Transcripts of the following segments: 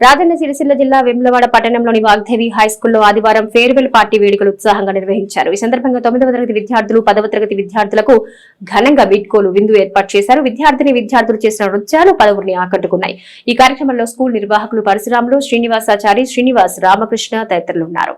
రాజన్న సిరిసిల్ల జిల్లా వేములవాడ పట్టణంలోని వాగ్దేవి హైస్కూల్లో ఆదివారం ఫేర్వెల్ పార్టీ వేడుకలు ఉత్సాహంగా నిర్వహించారు. ఈ సందర్భంగా 9వ తరగతి విద్యార్థులు 10వ తరగతి విద్యార్థులకు ఘనంగా వీడ్కోలు విందు ఏర్పాటు చేశారు. విద్యార్థులు చేసిన నృత్యాలు పలువురిని ఆకట్టుకున్నాయి. ఈ కార్యక్రమంలో స్కూల్ నిర్వాహకులు పరశురాములు, శ్రీనివాసాచారి, శ్రీనివాస్, రామకృష్ణ తదితరులు ఉన్నారు.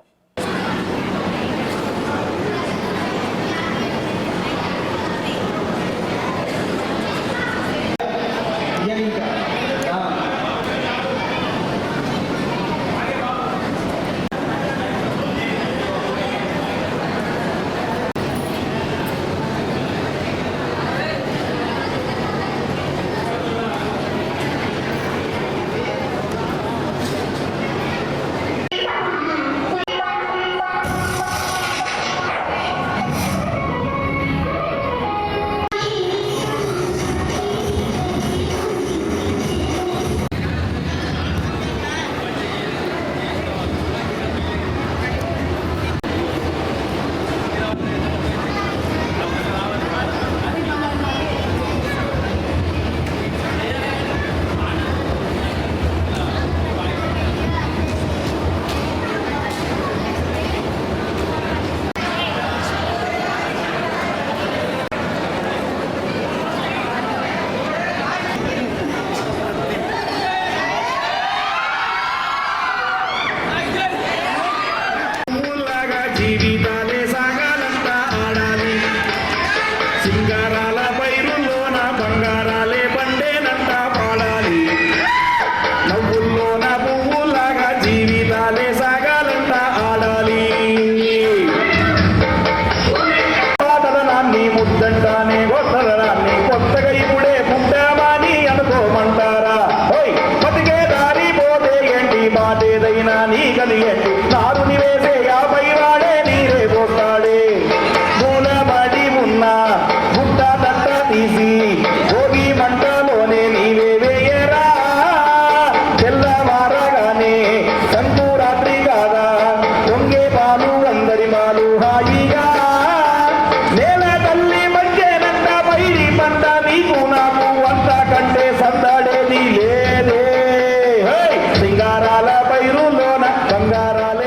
జీవితాలే సాగాలంతా ఆడాలి, సింగారాల పైరుల్లోన బంగారాలే పండేనంతా పాడాలి. నవ్వుల్లోన పువ్వులాగా జీవితాలే సాగాలంతా ఆడాలి. పాతదనాన్ని ముద్దంటానే కొత్తదనాన్ని కొత్తగా ఇప్పుడే పుట్టామని అనుకోమంటారా? బతికే దారి పోతే ఏంటి, బాటేదైనా నీ కలిగేంటి, నారుని వేసే యాభై వాడే నీరే పోతాడే. మూలబడి ఉన్న గుట్ట తట్ట తీసి భోగి మంటలోనే నీవే వేయరా. తెల్లవారగానే సంకురాత్రి కాదా, దొంగే పాలు అందరి మాలు హాయిగా. నేల తల్లి మంచేనంట పైడి పంట, నీకు నాకు అంత కంటే సందడేది లేదే. సింగారాల పైరులోన బంగారాల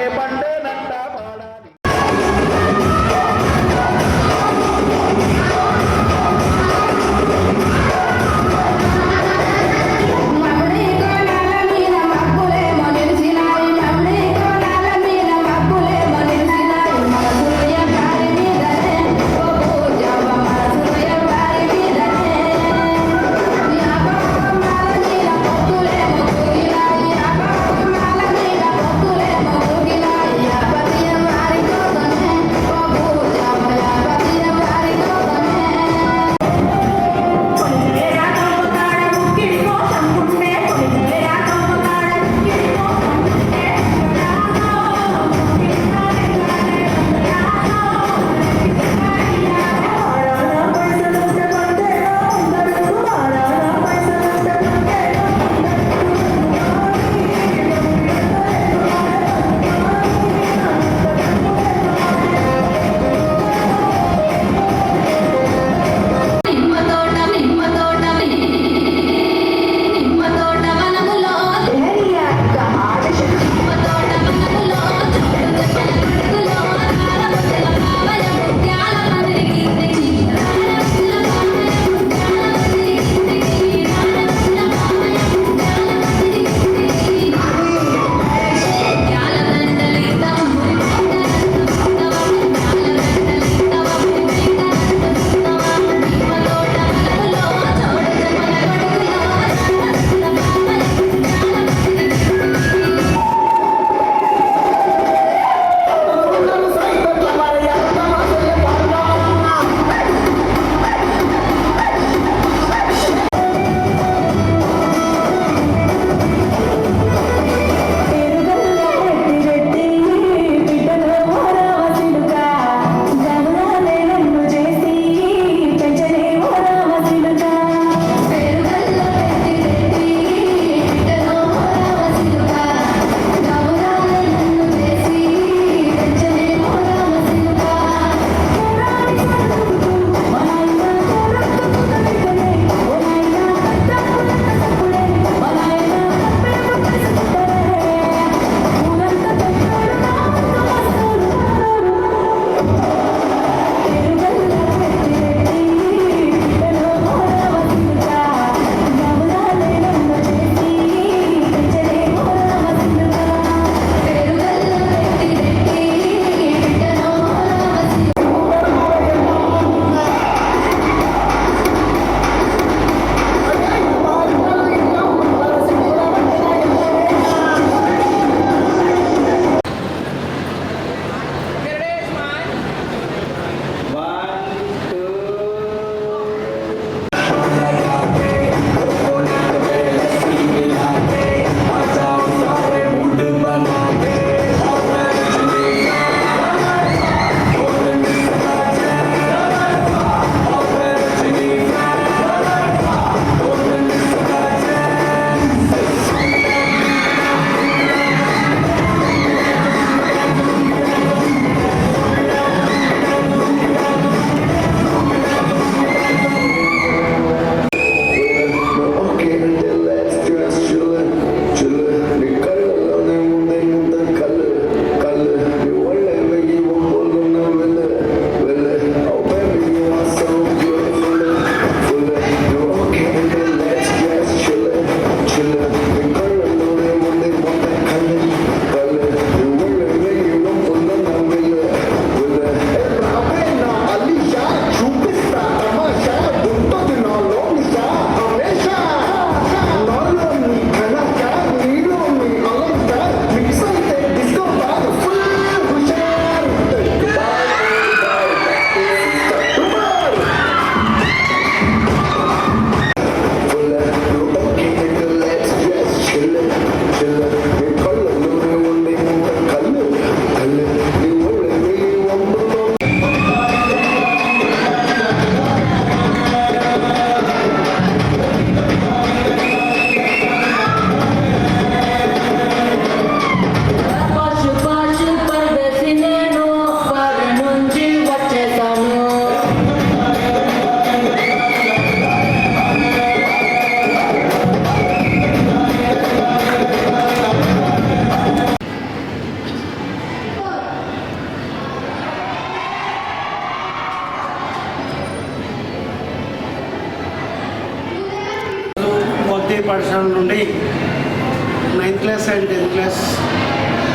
class and 10th class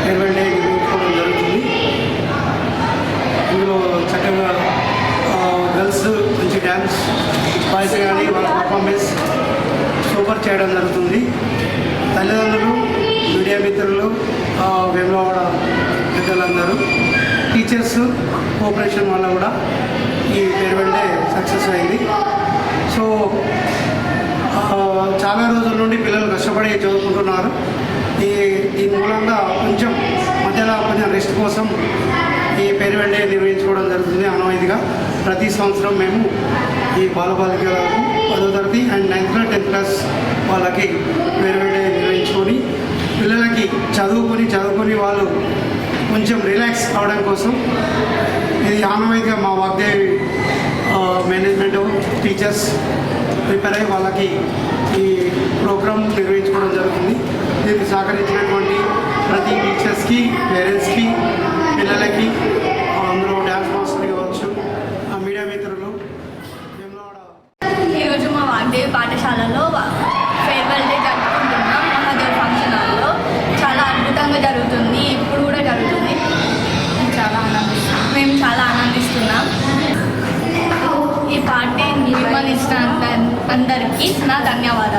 farewell day నిర్వహించుకోవడం జరుగుతుంది. ఇందులో చక్కగా గర్ల్స్ మంచి డ్యాన్స్, బాయ్స్ కానీ వాళ్ళ పర్ఫార్మెన్స్ సూపర్ చేయడం జరుగుతుంది. తల్లిదండ్రులు, మీడియా మిత్రులు, వేములవాడ పెద్దలందరూ, టీచర్స్ కోఆపరేషన్ వల్ల కూడా ఈ ఫేర్వెల్ డే సక్సెస్ అయింది. సో చాలా రోజుల నుండి పిల్లలు కష్టపడి చదువుకుంటున్నారు. ఈ మూలంగా మధ్యలో కొంచెం రెస్ట్ కోసం ఈ ఫేర్వెల్ డే నిర్వహించుకోవడం జరుగుతుంది. ఆనవాయితీగా ప్రతి సంవత్సరం మేము ఈ బాలబాలికలకు 10వ తరగతి and 9th class 10th class వాళ్ళకి ఫేర్వెల్ డే నిర్వహించుకొని పిల్లలకి చదువుకొని వాళ్ళు కొంచెం రిలాక్స్ అవ్వడం కోసం ఇది ఆనవాయితీగా మా వాగ్దేవి మేనేజ్మెంట్ టీచర్స్ ప్రిపేర్ అయ్యి వాళ్ళకి ఈ ప్రోగ్రామ్ నిర్వహించుకోవడం జరుగుతుంది. దీనికి సహకరించినటువంటి ప్రతి టీచర్స్కి, పేరెంట్స్కి, పిల్లలకి, అందులో డ్యాన్స్ మాస్టర్ కావచ్చు, మీడియా మిత్రులు, ఈరోజు మా వాగ్దేవి పాఠశాలలో ఫేర్వెల్ డే జరుపుకుంటున్నాం. మహాదేవ్ ఫంక్షన్ హాల్లో చాలా అద్భుతంగా జరుగుతుంది. ఇప్పుడు కూడా జరుగుతుంది. మేము చాలా ఆనందిస్తున్నాం. ఈ పార్టీ నిర్వహిస్తున్న అందరికీ నా ధన్యవాదాలు.